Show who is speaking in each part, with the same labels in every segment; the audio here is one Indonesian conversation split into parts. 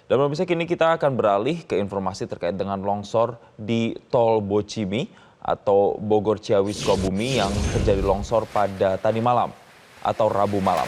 Speaker 1: Dan pemirsa, kini kita akan beralih ke informasi terkait dengan longsor di Tol Bocimi atau Bogor Ciawi Sukabumi yang terjadi longsor pada tadi malam atau Rabu malam.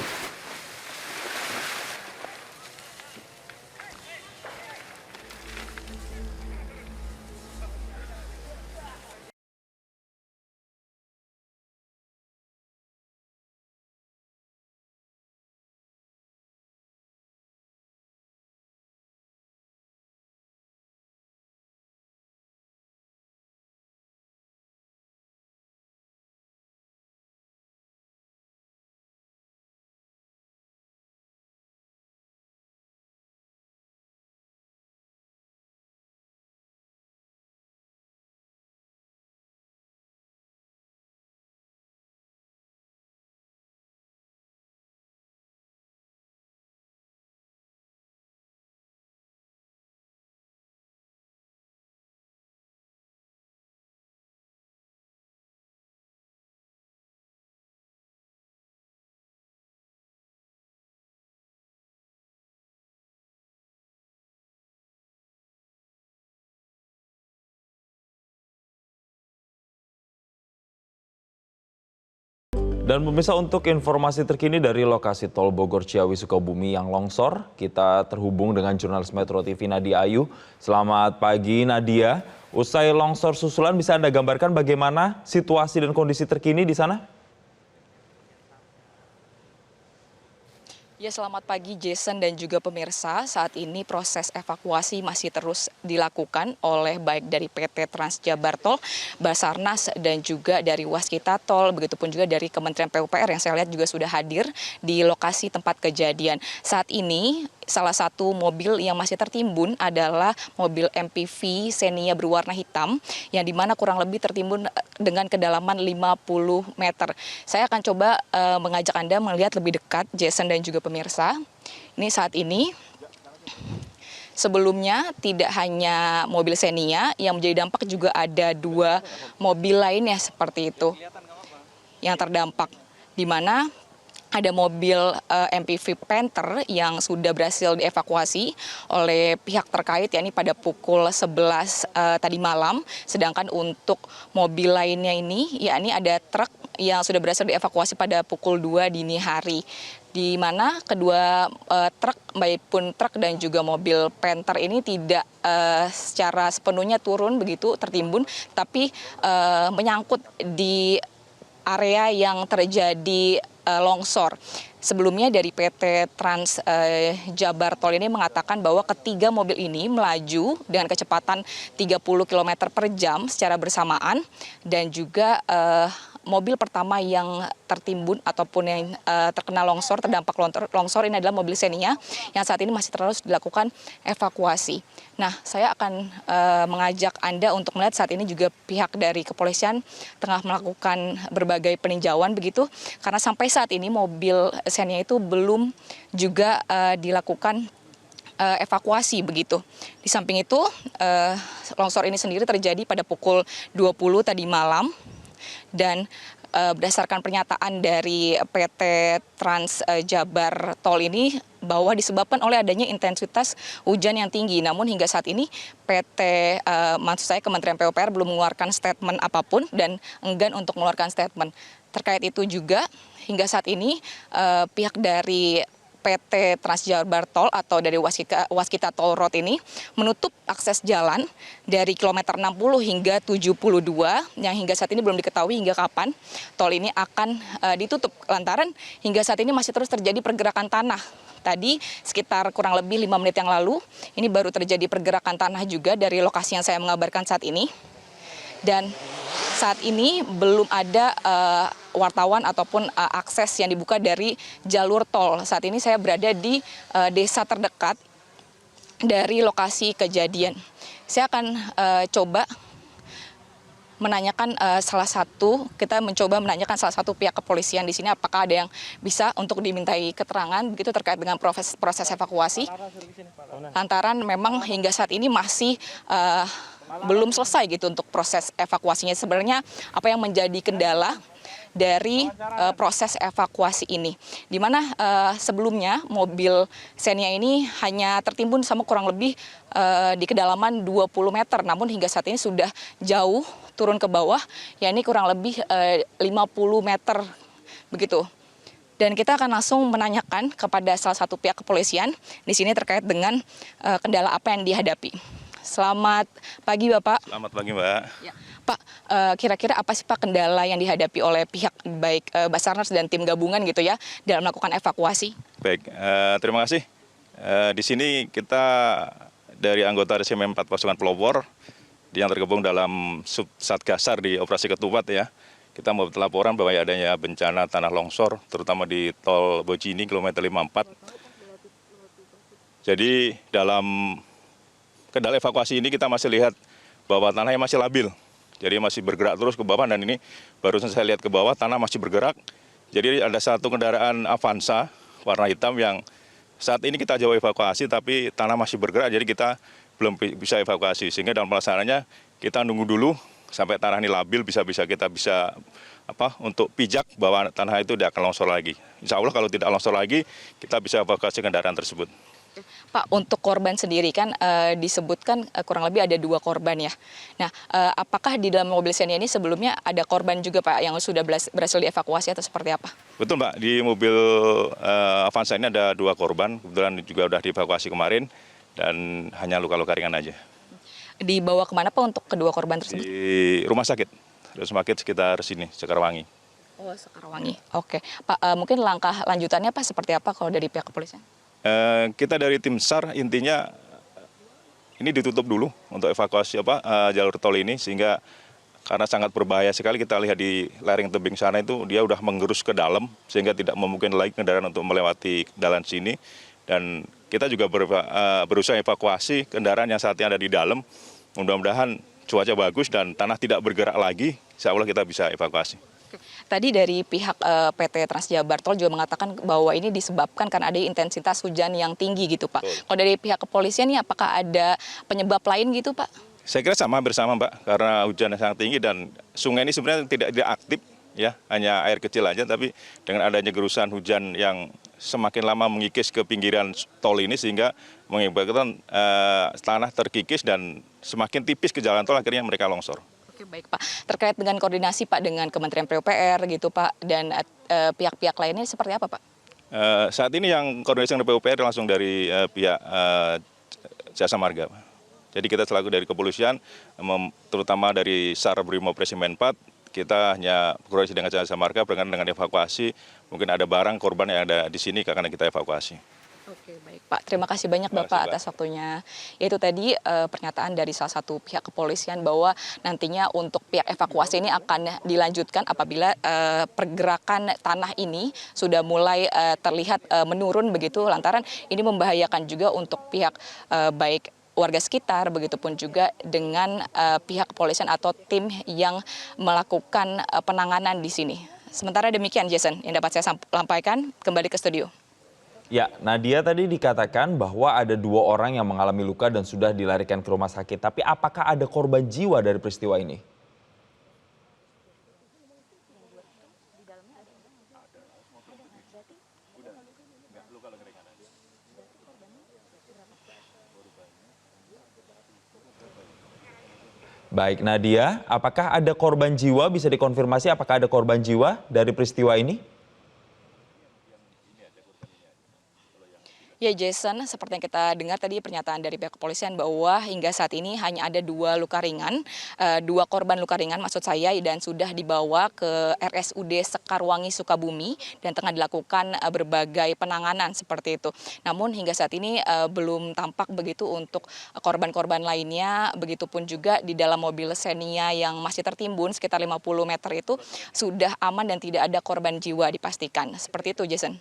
Speaker 1: Dan pemirsa, untuk informasi terkini dari lokasi Tol Bogor Ciawi Sukabumi yang longsor, kita terhubung dengan jurnalis Metro TV Nadia Ayu. Selamat pagi Nadia. Usai longsor susulan, bisa Anda gambarkan bagaimana situasi dan kondisi terkini di sana?
Speaker 2: Ya, selamat pagi Jason dan juga pemirsa. Saat ini proses evakuasi masih terus dilakukan oleh baik dari PT Trans Jabar Tol, Basarnas dan juga dari Waskita Tol, begitupun juga dari Kementerian PUPR yang saya lihat juga sudah hadir di lokasi tempat kejadian. Saat ini salah satu mobil yang masih tertimbun adalah mobil MPV Xenia berwarna hitam yang dimana kurang lebih tertimbun dengan kedalaman 50 meter. Saya akan coba mengajak Anda melihat lebih dekat, Jason dan juga pemirsa. Ini saat ini sebelumnya tidak hanya mobil Xenia yang menjadi dampak, juga ada dua mobil lainnya seperti itu yang terdampak, di mana ada mobil MPV Panther yang sudah berhasil dievakuasi oleh pihak terkait, yakni pada pukul 11 tadi malam. Sedangkan untuk mobil lainnya ini, yakni ada truk yang sudah berhasil dievakuasi pada pukul 2 dini hari, di mana kedua truk, baik pun truk dan juga mobil Panther ini tidak secara sepenuhnya turun begitu tertimbun, tapi menyangkut di area yang terjadi longsor. Sebelumnya dari PT Trans Jabar Tol ini mengatakan bahwa ketiga mobil ini melaju dengan kecepatan 30 km per jam secara bersamaan, dan juga mobil pertama yang tertimbun ataupun yang terkena longsor, terdampak longsor ini adalah mobil Xenia yang saat ini masih terus dilakukan evakuasi. Nah, saya akan mengajak Anda untuk melihat saat ini juga pihak dari kepolisian tengah melakukan berbagai peninjauan begitu, karena sampai saat ini mobil Xenia itu belum juga dilakukan evakuasi begitu. Di samping itu, longsor ini sendiri terjadi pada pukul 20 tadi malam, dan berdasarkan pernyataan dari PT Trans Jabar Tol ini bahwa disebabkan oleh adanya intensitas hujan yang tinggi. Namun hingga saat ini maksud saya Kementerian PUPR belum mengeluarkan statement apapun dan enggan untuk mengeluarkan statement. Terkait itu juga hingga saat ini pihak dari PT Trans Jabar Tol atau dari Waskita Toll Road ini menutup akses jalan dari kilometer 60 hingga 72 yang hingga saat ini belum diketahui hingga kapan tol ini akan ditutup, lantaran hingga saat ini masih terus terjadi pergerakan tanah. Tadi sekitar kurang lebih 5 menit yang lalu ini baru terjadi pergerakan tanah juga dari lokasi yang saya mengabarkan saat ini. Dan saat ini belum ada wartawan ataupun akses yang dibuka dari jalur tol. Saat ini saya berada di desa terdekat dari lokasi kejadian. Saya akan coba menanyakan kita mencoba menanyakan salah satu pihak kepolisian di sini, apakah ada yang bisa untuk dimintai keterangan begitu terkait dengan proses evakuasi. Lantaran memang hingga saat ini masih belum selesai gitu untuk proses evakuasinya. Sebenarnya apa yang menjadi kendala dari proses evakuasi ini. Di mana sebelumnya mobil Xenia ini hanya tertimbun sama kurang lebih di kedalaman 20 meter, namun hingga saat ini sudah jauh turun ke bawah, yakni kurang lebih 50 meter begitu. Dan kita akan langsung menanyakan kepada salah satu pihak kepolisian di sini terkait dengan kendala apa yang dihadapi. Selamat pagi Bapak.
Speaker 3: Selamat pagi Mbak.
Speaker 2: Ya, Pak, kira-kira apa sih Pak kendala yang dihadapi oleh pihak baik Basarnas dan tim gabungan gitu ya dalam melakukan evakuasi?
Speaker 3: Baik, terima kasih. Di sini kita dari anggota Resimen 4 Pasukan Pelopor yang tergabung dalam Sub Satgasar di Operasi Ketupat ya. Kita membuat laporan bahwa adanya bencana tanah longsor, terutama di Tol Bojini, kilometer 54. Jadi dalam kendala evakuasi ini kita masih lihat bahwa tanahnya masih labil. Jadi masih bergerak terus ke bawah, dan ini barusan saya lihat ke bawah, tanah masih bergerak. Jadi ada satu kendaraan Avanza warna hitam yang saat ini kita jauh evakuasi, tapi tanah masih bergerak, jadi kita belum bisa evakuasi. Sehingga dalam pelaksanaannya kita nunggu dulu sampai tanah ini labil, kita bisa untuk pijak bahwa tanah itu tidak akan longsor lagi. Insya Allah kalau tidak longsor lagi, kita bisa evakuasi kendaraan tersebut.
Speaker 2: Pak, untuk korban sendiri kan disebutkan kurang lebih ada 2 korban ya. Nah, apakah di dalam mobil Xenia ini sebelumnya ada korban juga Pak yang sudah berhasil dievakuasi atau seperti apa?
Speaker 3: Betul Mbak, di mobil Avanza ini ada 2 korban, kebetulan juga sudah dievakuasi kemarin dan hanya luka-luka ringan aja.
Speaker 2: Dibawa kemana Pak untuk kedua korban tersebut?
Speaker 3: Di rumah sakit sekitar sini, Sekarwangi.
Speaker 2: Oh, Sekarwangi. Oke. Pak, mungkin langkah lanjutannya Pak seperti apa kalau dari pihak kepolisian?
Speaker 3: Kita dari tim SAR intinya ini ditutup dulu untuk evakuasi jalur tol ini, sehingga karena sangat berbahaya sekali, kita lihat di lereng tebing sana itu dia udah menggerus ke dalam sehingga tidak memungkinkan lagi kendaraan untuk melewati jalan sini, dan kita juga berusaha evakuasi kendaraan yang saat ini ada di dalam. Mudah-mudahan cuaca bagus dan tanah tidak bergerak lagi, insya Allah kita bisa evakuasi.
Speaker 2: Tadi dari pihak PT Transjabar Tol juga mengatakan bahwa ini disebabkan karena ada intensitas hujan yang tinggi gitu Pak. Kalau dari pihak kepolisian ini apakah ada penyebab lain gitu Pak?
Speaker 3: Saya kira hampir sama Mbak, karena hujan yang sangat tinggi dan sungai ini sebenarnya tidak aktif ya, hanya air kecil aja, tapi dengan adanya gerusan hujan yang semakin lama mengikis ke pinggiran tol ini sehingga mengakibatkan tanah terkikis dan semakin tipis ke jalan tol, akhirnya mereka longsor.
Speaker 2: Oke, baik Pak. Terkait dengan koordinasi Pak dengan Kementerian PUPR gitu Pak dan pihak-pihak lainnya seperti apa Pak?
Speaker 3: Saat ini yang koordinasi dengan PUPR langsung dari pihak Jasa Marga. Jadi kita selaku dari kepolisian, terutama dari SAR Brimob Resimen 4, kita hanya koordinasi dengan Jasa Marga berkaitan dengan evakuasi. Mungkin ada barang korban yang ada di sini karena kita evakuasi.
Speaker 2: Oke, baik Pak. Terima kasih banyak Bapak atas waktunya. Yaitu tadi pernyataan dari salah satu pihak kepolisian bahwa nantinya untuk pihak evakuasi ini akan dilanjutkan apabila pergerakan tanah ini sudah mulai terlihat menurun begitu, lantaran ini membahayakan juga untuk pihak baik warga sekitar, begitupun juga dengan pihak kepolisian atau tim yang melakukan penanganan di sini. Sementara demikian Jason yang dapat saya sampaikan, kembali ke studio.
Speaker 1: Ya, Nadia tadi dikatakan bahwa ada 2 orang yang mengalami luka dan sudah dilarikan ke rumah sakit. Tapi apakah ada korban jiwa dari peristiwa ini? Baik, Nadia, apakah ada korban jiwa? Bisa dikonfirmasi apakah ada korban jiwa dari peristiwa ini?
Speaker 2: Ya Jason, seperti yang kita dengar tadi pernyataan dari pihak kepolisian bahwa hingga saat ini hanya ada 2 luka ringan, 2 korban luka ringan maksud saya, dan sudah dibawa ke RSUD Sekarwangi Sukabumi dan tengah dilakukan berbagai penanganan seperti itu. Namun hingga saat ini belum tampak begitu untuk korban-korban lainnya, begitupun juga di dalam mobil Xenia yang masih tertimbun sekitar 50 meter itu sudah aman dan tidak ada korban jiwa dipastikan. Seperti itu Jason.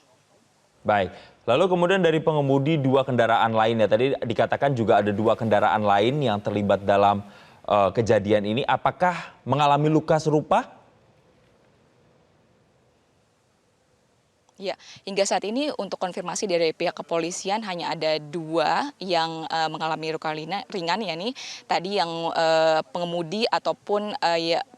Speaker 1: Baik, lalu kemudian dari pengemudi 2 kendaraan lainnya, tadi dikatakan juga ada 2 kendaraan lain yang terlibat dalam kejadian ini. Apakah mengalami luka serupa?
Speaker 2: Ya, hingga saat ini untuk konfirmasi dari pihak kepolisian hanya ada 2 yang mengalami luka ringan, yakni tadi yang pengemudi ataupun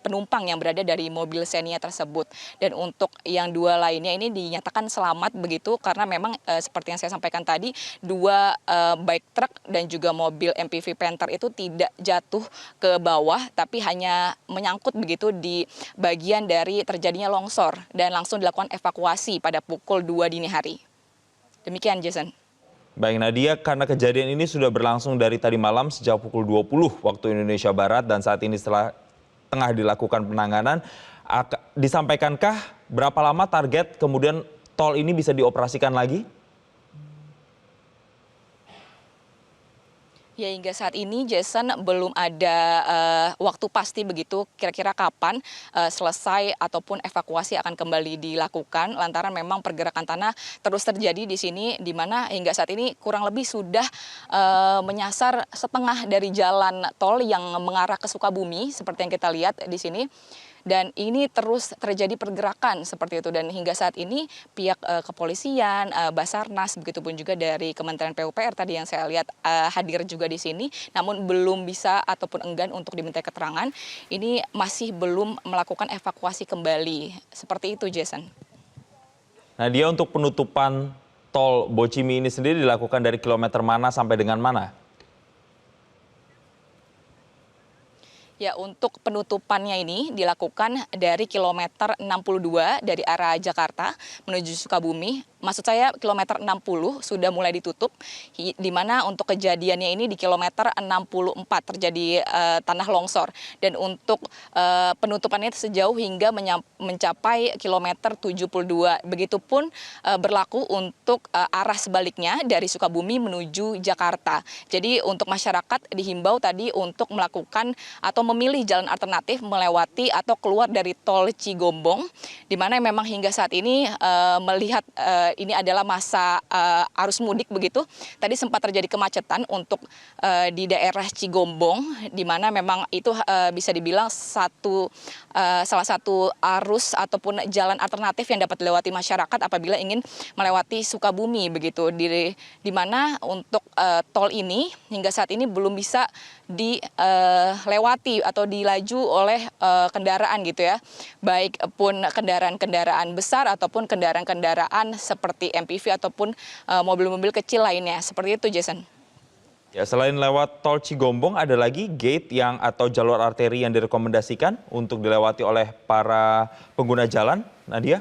Speaker 2: penumpang yang berada dari mobil Xenia tersebut. Dan untuk yang 2 lainnya ini dinyatakan selamat begitu karena memang seperti yang saya sampaikan tadi 2 baik truk dan juga mobil MPV Panther itu tidak jatuh ke bawah tapi hanya menyangkut begitu di bagian dari terjadinya longsor dan langsung dilakukan evakuasi pada pukul 2 dini hari. Demikian Jason.
Speaker 1: Baik Nadia, karena kejadian ini sudah berlangsung dari tadi malam sejak pukul 20 waktu Indonesia Barat dan saat ini setelah tengah dilakukan penanganan, disampaikankah berapa lama target kemudian tol ini bisa dioperasikan lagi?
Speaker 2: Ya hingga saat ini Jason belum ada waktu pasti begitu kira-kira kapan selesai ataupun evakuasi akan kembali dilakukan lantaran memang pergerakan tanah terus terjadi di sini di mana hingga saat ini kurang lebih sudah menyasar setengah dari jalan tol yang mengarah ke Sukabumi seperti yang kita lihat di sini. Dan ini terus terjadi pergerakan seperti itu dan hingga saat ini pihak kepolisian, Basarnas, begitupun juga dari Kementerian PUPR tadi yang saya lihat hadir juga di sini, namun belum bisa ataupun enggan untuk diminta keterangan. Ini masih belum melakukan evakuasi kembali seperti itu, Jason.
Speaker 1: Nah, dia untuk penutupan tol Bocimi ini sendiri dilakukan dari kilometer mana sampai dengan mana?
Speaker 2: Ya, untuk penutupannya ini dilakukan dari kilometer 62 dari arah Jakarta menuju Sukabumi. Maksud saya kilometer 60 sudah mulai ditutup, di mana untuk kejadiannya ini di kilometer 64 terjadi tanah longsor. Dan untuk penutupannya sejauh hingga mencapai kilometer 72. Begitupun berlaku untuk arah sebaliknya dari Sukabumi menuju Jakarta. Jadi untuk masyarakat dihimbau tadi untuk melakukan atau memilih jalan alternatif melewati atau keluar dari tol Cigombong, di mana memang hingga saat ini melihat ini adalah masa arus mudik begitu. Tadi sempat terjadi kemacetan untuk di daerah Cigombong, di mana memang itu bisa dibilang salah satu arus ataupun jalan alternatif yang dapat dilewati masyarakat apabila ingin melewati Sukabumi begitu. Di mana untuk tol ini hingga saat ini belum bisa dilewati atau dilaju oleh kendaraan gitu ya, baik pun kendaraan-kendaraan besar ataupun kendaraan-kendaraan seperti MPV ataupun mobil-mobil kecil lainnya. Seperti itu, Jason.
Speaker 1: Ya, selain lewat tol Cigombong, ada lagi gate yang atau jalur arteri yang direkomendasikan untuk dilewati oleh para pengguna jalan, Nadia?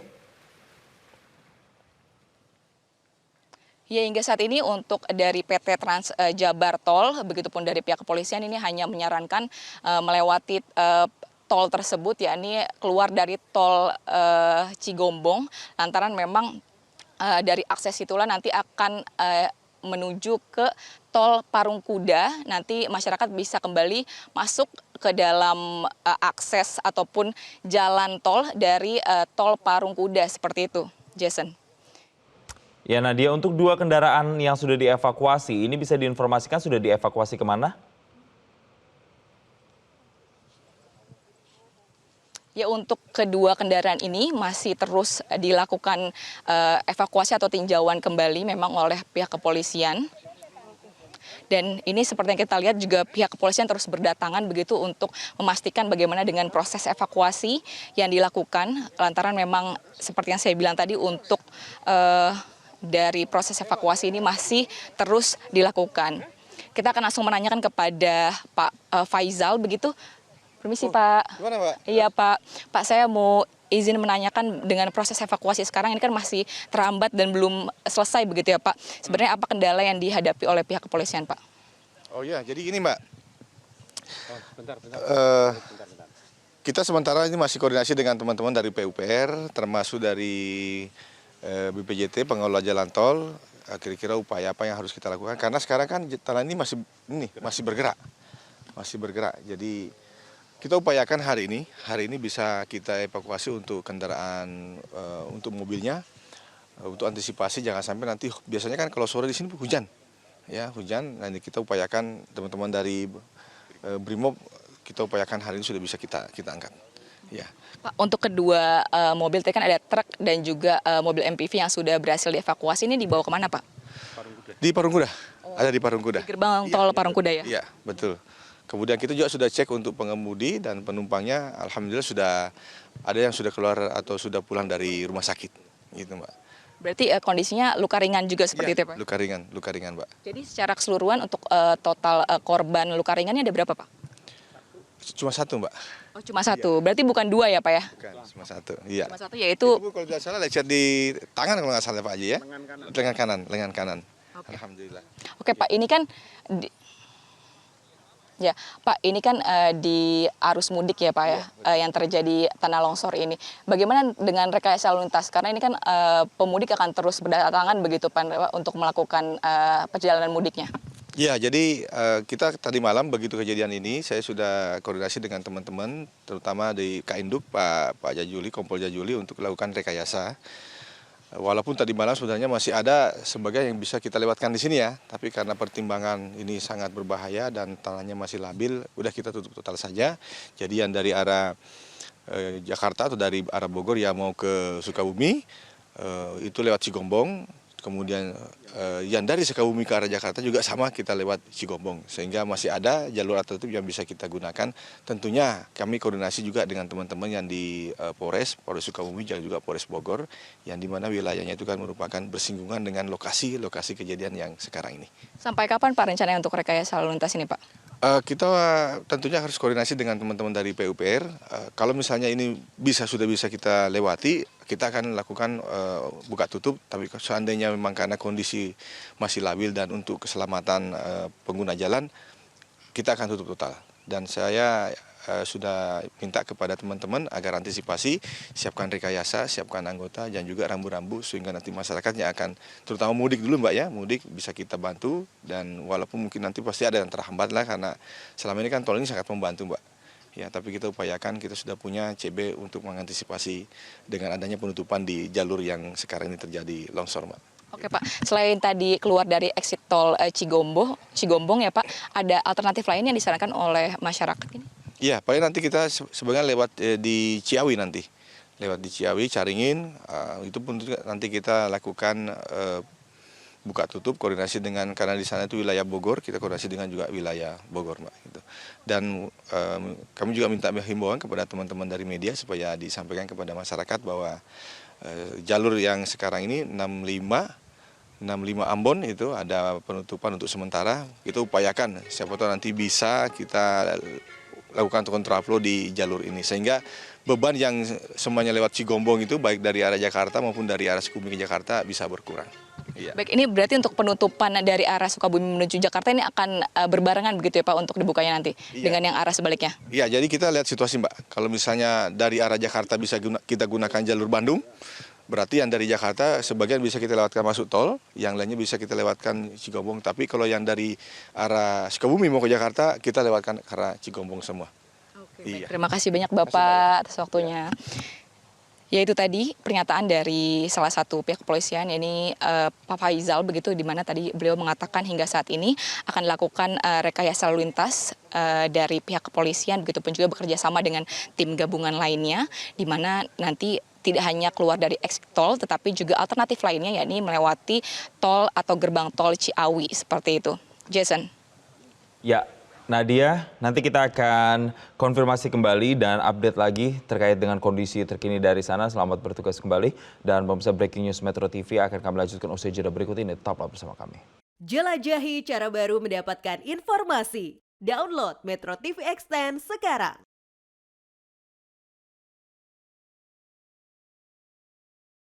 Speaker 2: Ya, hingga saat ini untuk dari PT Trans Jabar Tol, begitupun dari pihak kepolisian ini hanya menyarankan melewati tol tersebut, yakni keluar dari tol Cigombong, lantaran memang dari akses itulah nanti akan menuju ke tol Parungkuda, nanti masyarakat bisa kembali masuk ke dalam akses ataupun jalan tol dari tol Parungkuda, seperti itu, Jason.
Speaker 1: Ya Nadia, untuk 2 kendaraan yang sudah dievakuasi, ini bisa diinformasikan sudah dievakuasi kemana?
Speaker 2: Ya, untuk kedua kendaraan ini masih terus dilakukan evakuasi atau tinjauan kembali memang oleh pihak kepolisian. Dan ini seperti yang kita lihat juga pihak kepolisian terus berdatangan begitu untuk memastikan bagaimana dengan proses evakuasi yang dilakukan. Lantaran memang seperti yang saya bilang tadi untuk dari proses evakuasi ini masih terus dilakukan. Kita akan langsung menanyakan kepada Pak Faizal begitu. Permisi Pak.
Speaker 4: Gimana Pak?
Speaker 2: Iya Pak. Pak, saya mau izin menanyakan dengan proses evakuasi sekarang ini kan masih terhambat dan belum selesai begitu ya Pak. Sebenarnya apa kendala yang dihadapi oleh pihak kepolisian Pak?
Speaker 4: Oh iya, jadi gini Mbak. Kita sementara ini masih koordinasi dengan teman-teman dari PUPR, termasuk dari BPJT, pengelola jalan tol, kira-kira upaya apa yang harus kita lakukan. Karena sekarang kan jalan ini masih bergerak. Jadi kita upayakan hari ini bisa kita evakuasi untuk kendaraan, untuk mobilnya, untuk antisipasi jangan sampai nanti, biasanya kan kalau sore di sini hujan. Ya, hujan, nanti kita upayakan teman-teman dari Brimob, kita upayakan hari ini sudah bisa kita angkat. Ya.
Speaker 2: Pak, untuk kedua mobil tadi kan ada truk dan juga mobil MPV yang sudah berhasil dievakuasi, ini dibawa kemana Pak?
Speaker 4: Di Parungkuda, ada di Parungkuda.
Speaker 2: Di gerbang tol Parungkuda ya?
Speaker 4: Iya, betul. Kemudian kita juga sudah cek untuk pengemudi dan penumpangnya, alhamdulillah sudah ada yang sudah keluar atau sudah pulang dari rumah sakit, gitu Mbak.
Speaker 2: Berarti kondisinya luka ringan juga seperti itu ya Pak?
Speaker 4: Luka ringan Mbak.
Speaker 2: Jadi secara keseluruhan untuk total korban luka ringannya ada berapa Pak?
Speaker 4: Cuma satu Mbak.
Speaker 2: Oh cuma satu, berarti bukan dua ya Pak ya?
Speaker 4: Bukan, cuma satu. Iya.
Speaker 2: Cuma satu yaitu,
Speaker 4: Itu kalau tidak salah lecet di tangan kalau nggak salah Pak Haji ya. Lengan kanan.
Speaker 2: Oke.
Speaker 4: Alhamdulillah.
Speaker 2: oke Pak ini kan, ya Pak ini kan di arus mudik ya Pak ya, yang terjadi tanah longsor ini. Bagaimana dengan rekayasa lalu lintas? Karena ini kan pemudik akan terus berdatangan begitu Pak untuk melakukan perjalanan mudiknya.
Speaker 4: Ya, jadi kita tadi malam begitu kejadian ini, saya sudah koordinasi dengan teman-teman, terutama di Kainduk, Pak Jajuli, Kompol Jajuli untuk melakukan rekayasa. Walaupun tadi malam sebenarnya masih ada sebagian yang bisa kita lewatkan di sini ya, tapi karena pertimbangan ini sangat berbahaya dan tanahnya masih labil, udah kita tutup total saja. Jadi yang dari arah Jakarta atau dari arah Bogor yang mau ke Sukabumi, itu lewat Cigombong. Kemudian yang dari Sukabumi ke arah Jakarta juga sama kita lewat Cigombong. Sehingga masih ada jalur alternatif yang bisa kita gunakan. Tentunya kami koordinasi juga dengan teman-teman yang di Polres Sukabumi dan juga Polres Bogor. Yang di mana wilayahnya itu kan merupakan bersinggungan dengan lokasi kejadian yang sekarang ini.
Speaker 2: Sampai kapan Pak rencananya untuk rekayasa lalu lintas ini Pak?
Speaker 4: Kita tentunya harus koordinasi dengan teman-teman dari PUPR. Kalau misalnya ini sudah bisa kita lewati, kita akan lakukan buka tutup. Tapi seandainya memang karena kondisi masih labil dan untuk keselamatan pengguna jalan, kita akan tutup total. Dan saya sudah minta kepada teman-teman agar antisipasi, siapkan rekayasa, siapkan anggota dan juga rambu-rambu sehingga nanti masyarakatnya akan, terutama mudik dulu Mbak ya, mudik bisa kita bantu dan walaupun mungkin nanti pasti ada yang terhambat lah karena selama ini kan tol ini sangat membantu Mbak. Ya, tapi kita upayakan kita sudah punya CB untuk mengantisipasi dengan adanya penutupan di jalur yang sekarang ini terjadi longsor Mbak.
Speaker 2: Oke Pak, selain tadi keluar dari exit tol Cigombong ya Pak, ada alternatif lain yang disarankan oleh masyarakat ini?
Speaker 4: Iya, paling nanti kita sebenarnya lewat di Ciawi nanti. Lewat di Ciawi, Caringin, itu pun nanti kita lakukan buka tutup koordinasi dengan, karena di sana itu wilayah Bogor, kita koordinasi dengan juga wilayah Bogor Mbak. Gitu. Dan kami juga minta himbauan kepada teman-teman dari media supaya disampaikan kepada masyarakat bahwa jalur yang sekarang ini 65 Ambon itu ada penutupan untuk sementara. Kita upayakan, siapa tahu nanti bisa kita lakukan kontraflow di jalur ini sehingga beban yang semuanya lewat Cigombong itu baik dari arah Jakarta maupun dari arah Sukabumi ke Jakarta bisa berkurang. Iya.
Speaker 2: Baik, ini berarti untuk penutupan dari arah Sukabumi menuju Jakarta ini akan berbarengan begitu ya Pak untuk dibukanya nanti dengan yang arah sebaliknya?
Speaker 4: Iya, jadi kita lihat situasi Mbak. Kalau misalnya dari arah Jakarta bisa kita gunakan jalur Bandung, berarti yang dari Jakarta sebagian bisa kita lewatkan masuk tol, yang lainnya bisa kita lewatkan Cigombong. Tapi kalau yang dari arah Sukabumi mau ke Jakarta, kita lewatkan ke arah Cigombong semua.
Speaker 2: Oke,
Speaker 4: Iya.
Speaker 2: baik. Terima kasih banyak Bapak atas waktunya. Ya itu tadi pernyataan dari salah satu pihak kepolisian, yakni Pak Faizal begitu, di mana tadi beliau mengatakan hingga saat ini akan dilakukan rekayasa lalu lintas dari pihak kepolisian, begitupun juga bekerja sama dengan tim gabungan lainnya, di mana nanti tidak hanya keluar dari exit tol, tetapi juga alternatif lainnya, yakni melewati tol atau gerbang tol Ciawi seperti itu. Jason.
Speaker 1: Ya, Nadia, nanti kita akan konfirmasi kembali dan update lagi terkait dengan kondisi terkini dari sana. Selamat bertugas kembali. Dan pemirsa Breaking News Metro TV akan kami lanjutkan usai jeda berikut ini. Tetaplah bersama kami.
Speaker 5: Jelajahi cara baru mendapatkan informasi. Download Metro TV Extend sekarang.